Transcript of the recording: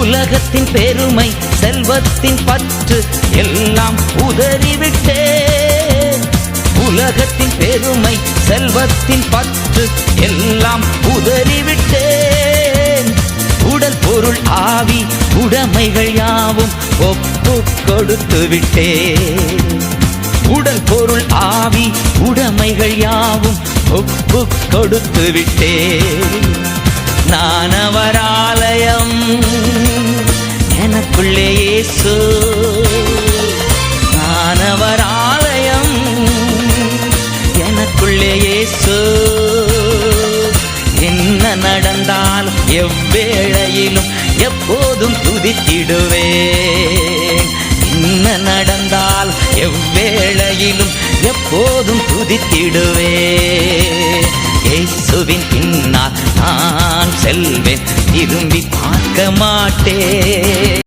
உலகத்தின் பெருமை செல்வத்தின் பற்று எல்லாம் உதறிவிட்டேன். உலகத்தின் பெருமை செல்வத்தின் பற்று எல்லாம் உதறிவிட்டேன். உடல் பொருள் ஆவி உடைமைகள் யாவும் ஒப்பு கொடுத்து விட்டேன். உடல் பொருள் ஆவி உடைமைகள் யாவும் ஒப்பு கொடுத்து விட்டேன். நான் அவர் ஆலயம், எனக்குள்ளே இயேசு. நான் அவர் ஆலயம், எனக்குள்ளே இயேசு. என்ன நடந்தாலும் எவ்வேளையிலும் எப்போதும் துதித்திடுவேன். என்ன நடந்தாலும் எவ்வேளையிலும் எப்போதும் துதித்திடுவேன். இயேசுவின் பின்னால் நான் செல்வேன், திரும்பி பார்க்க மாட்டேன்.